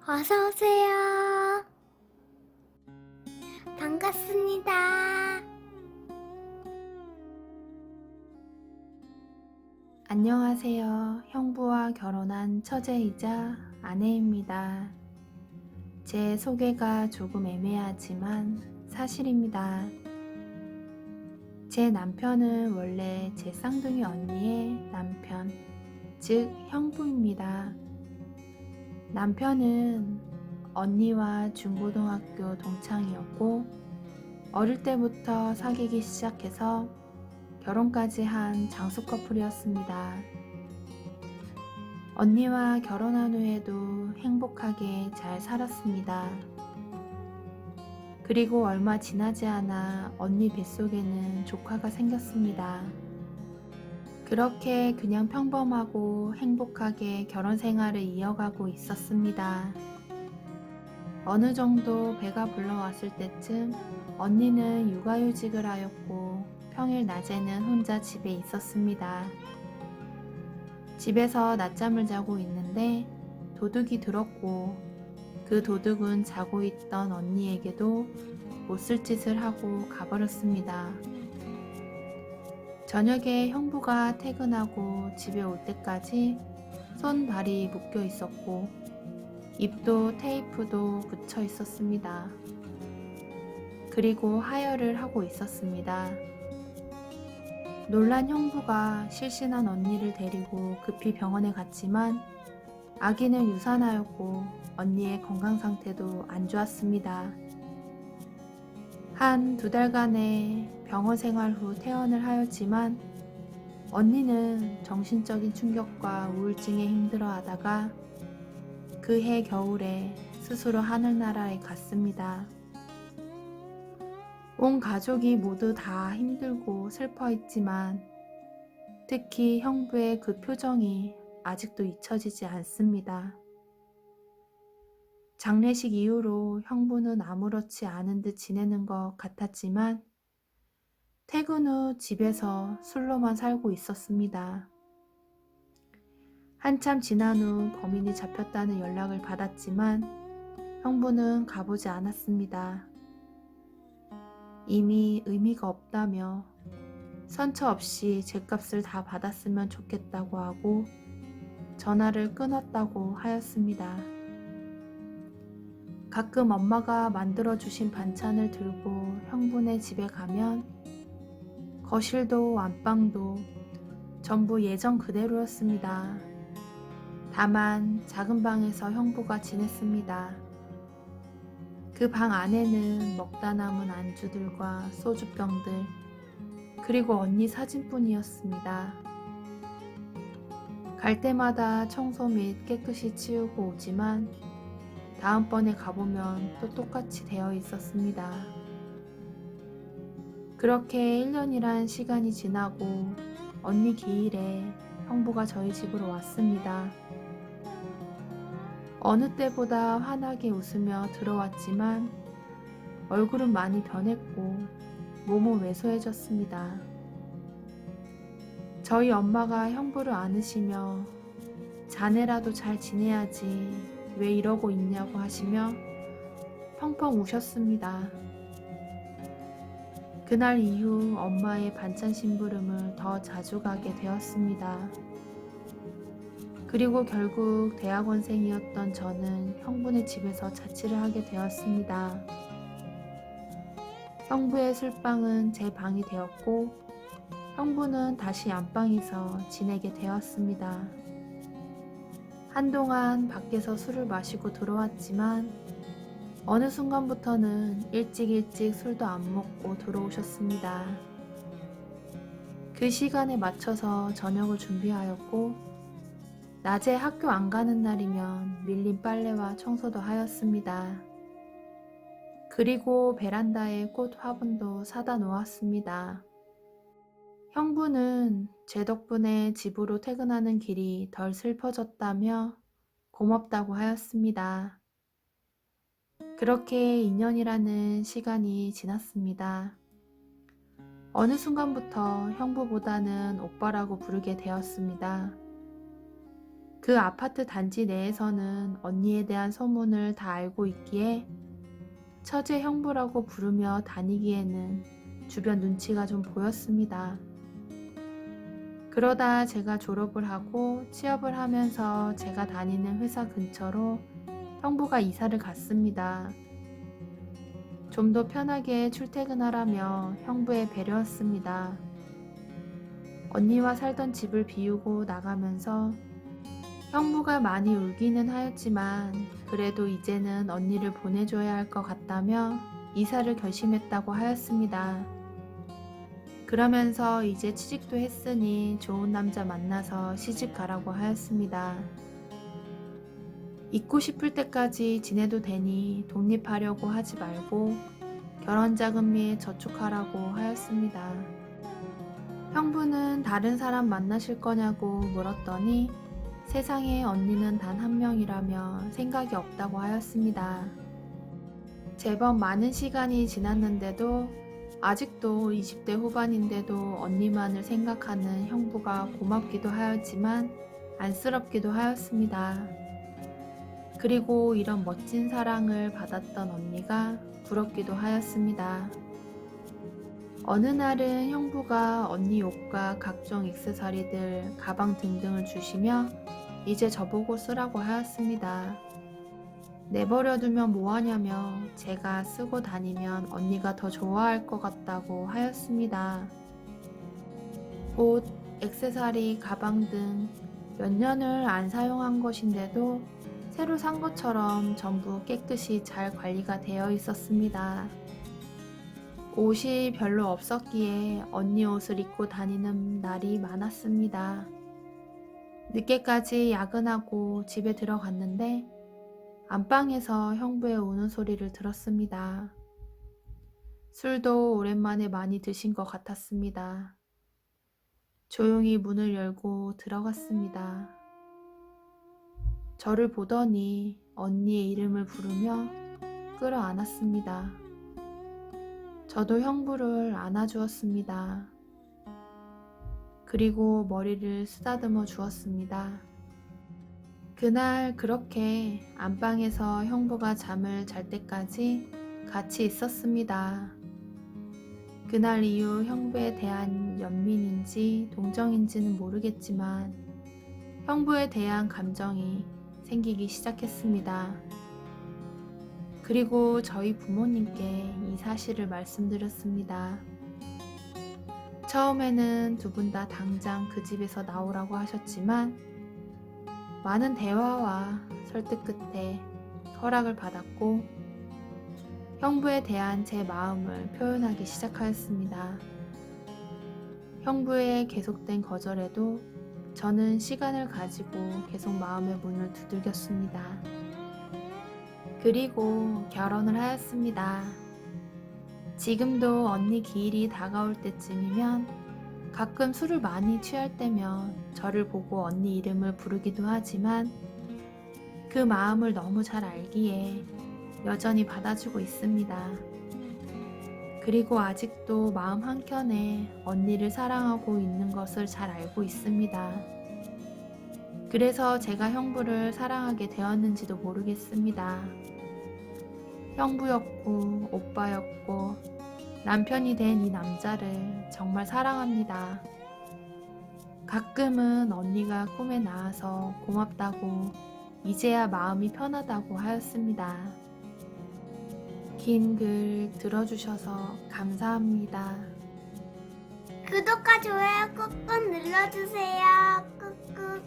어서 오세요. 반갑습니다. 안녕하세요. 형부와 결혼한 처제이자 아내입니다. 제 소개가 조금 애매하지만 사실입니다. 제 남편은 원래 제 쌍둥이 언니의 남편, 즉 형부입니다. 남편은 언니와 중고등학교 동창이었고 어릴 때부터 사귀기 시작해서 결혼까지 한 장수 커플이었습니다. 언니와 결혼한 후에도 행복하게 잘 살았습니다. 그리고 얼마 지나지 않아 언니 뱃속에는 조카가 생겼습니다. 그렇게 그냥 평범하고 행복하게 결혼 생활을 이어가고 있었습니다. 어느 정도 배가 불러왔을 때쯤 언니는 육아휴직을 하였고 평일 낮에는 혼자 집에 있었습니다. 집에서 낮잠을 자고 있는데 도둑이 들었고 그 도둑은 자고 있던 언니에게도 못쓸 짓을 하고 가버렸습니다. 저녁에 형부가 퇴근하고 집에 올 때까지 손, 발이 묶여 있었고 입도 테이프도 붙여 있었습니다. 그리고 하혈을 하고 있었습니다. 놀란 형부가 실신한 언니를 데리고 급히 병원에 갔지만 아기는 유산하였고 언니의 건강 상태도 안 좋았습니다. 한 2달간의 병원 생활 후 퇴원을 하였지만 언니는 정신적인 충격과 우울증에 힘들어하다가 그해 겨울에 스스로 하늘나라에 갔습니다. 온 가족이 모두 다 힘들고 슬퍼했지만 특히 형부의 그 표정이 아직도 잊혀지지 않습니다. 장례식 이후로 형부는 아무렇지 않은 듯 지내는 것 같았지만 퇴근 후 집에서 술로만 살고 있었습니다. 한참 지난 후 범인이 잡혔다는 연락을 받았지만 형부는 가보지 않았습니다. 이미 의미가 없다며 선처 없이 죗값을 다 받았으면 좋겠다고 하고 전화를 끊었다고 하였습니다. 가끔 엄마가 만들어주신 반찬을 들고 형부네 집에 가면 거실도 안방도 전부 예전 그대로였습니다. 다만 작은 방에서 형부가 지냈습니다. 그 방 안에는 먹다 남은 안주들과 소주병들 그리고 언니 사진뿐이었습니다. 갈 때마다 청소 및 깨끗이 치우고 오지만 다음번에 가보면 또 똑같이 되어 있었습니다. 그렇게 1년이란 시간이 지나고 언니 기일에 형부가 저희 집으로 왔습니다. 어느 때보다 환하게 웃으며 들어왔지만 얼굴은 많이 변했고 몸은 왜소해졌습니다. 저희 엄마가 형부를 안으시며 자네라도 잘 지내야지 왜 이러고 있냐고 하시며 펑펑 우셨습니다. 그날 이후 엄마의 반찬 심부름을 더 자주 가게 되었습니다. 그리고 결국 대학원생이었던 저는 형부네 집에서 자취를 하게 되었습니다. 형부의 술방은 제 방이 되었고 형부는 다시 안방에서 지내게 되었습니다. 한동안 밖에서 술을 마시고 들어왔지만 어느 순간부터는 일찍 술도 안 먹고 들어오셨습니다. 그 시간에 맞춰서 저녁을 준비하였고 낮에 학교 안 가는 날이면 밀린 빨래와 청소도 하였습니다. 그리고 베란다에 꽃 화분도 사다 놓았습니다. 형부는 제 덕분에 집으로 퇴근하는 길이 덜 슬퍼졌다며 고맙다고 하였습니다. 그렇게 2년이라는 시간이 지났습니다. 어느 순간부터 형부보다는 오빠라고 부르게 되었습니다. 그 아파트 단지 내에서는 언니에 대한 소문을 다 알고 있기에 처제 형부라고 부르며 다니기에는 주변 눈치가 좀 보였습니다. 그러다 제가 졸업을 하고 취업을 하면서 제가 다니는 회사 근처로 형부가 이사를 갔습니다. 좀 더 편하게 출퇴근하라며 형부의 배려였습니다. 언니와 살던 집을 비우고 나가면서 형부가 많이 울기는 하였지만 그래도 이제는 언니를 보내줘야 할 것 같다며 이사를 결심했다고 하였습니다. 그러면서 이제 취직도 했으니 좋은 남자 만나서 시집 가라고 하였습니다. 있고 싶을 때까지 지내도 되니 독립하려고 하지 말고 결혼 자금에 저축하라고 하였습니다. 형부는 다른 사람 만나실 거냐고 물었더니 세상에 언니는 단 한 명이라며 생각이 없다고 하였습니다. 제법 많은 시간이 지났는데도 아직도 20대 후반인데도 언니만을 생각하는 형부가 고맙기도 하였지만 안쓰럽기도 하였습니다. 그리고 이런 멋진 사랑을 받았던 언니가 부럽기도 하였습니다. 어느 날은 형부가 언니 옷과 각종 액세서리들, 가방 등등을 주시며 이제 저보고 쓰라고 하였습니다. 내버려 두면 뭐하냐며 제가 쓰고 다니면 언니가 더 좋아할 것 같다고 하였습니다. 옷, 액세서리, 가방 등 몇 년을 안 사용한 것인데도 새로 산 것처럼 전부 깨끗이 잘 관리가 되어 있었습니다. 옷이 별로 없었기에 언니 옷을 입고 다니는 날이 많았습니다. 늦게까지 야근하고 집에 들어갔는데 안방에서 형부의 우는 소리를 들었습니다. 술도 오랜만에 많이 드신 것 같았습니다. 조용히 문을 열고 들어갔습니다. 저를 보더니 언니의 이름을 부르며 끌어안았습니다. 저도 형부를 안아주었습니다. 그리고 머리를 쓰다듬어 주었습니다. 그날 그렇게 안방에서 형부가 잠을 잘 때까지 같이 있었습니다. 그날 이후 형부에 대한 연민인지 동정인지는 모르겠지만 형부에 대한 감정이 생기기 시작했습니다. 그리고 저희 부모님께 이 사실을 말씀드렸습니다. 처음에는 두 분 다 당장 그 집에서 나오라고 하셨지만 많은 대화와 설득 끝에 허락을 받았고 형부에 대한 제 마음을 표현하기 시작하였습니다. 형부의 계속된 거절에도 저는 시간을 가지고 계속 마음의 문을 두들겼습니다. 그리고 결혼을 하였습니다. 지금도 언니 기일이 다가올 때쯤이면 가끔 술을 많이 취할 때면 저를 보고 언니 이름을 부르기도 하지만 그 마음을 너무 잘 알기에 여전히 받아주고 있습니다. 그리고 아직도 마음 한켠에 언니를 사랑하고 있는 것을 잘 알고 있습니다. 그래서 제가 형부를 사랑하게 되었는지도 모르겠습니다. 형부였고 오빠였고 남편이 된 이 남자를 정말 사랑합니다. 가끔은 언니가 꿈에 나와서 고맙다고 이제야 마음이 편하다고 하였습니다. 긴 글 들어주셔서 감사합니다. 구독과 좋아요 꾹꾹 눌러주세요. 꾹꾹.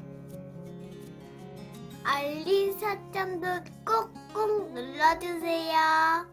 알림 설정도 꾹꾹 눌러주세요.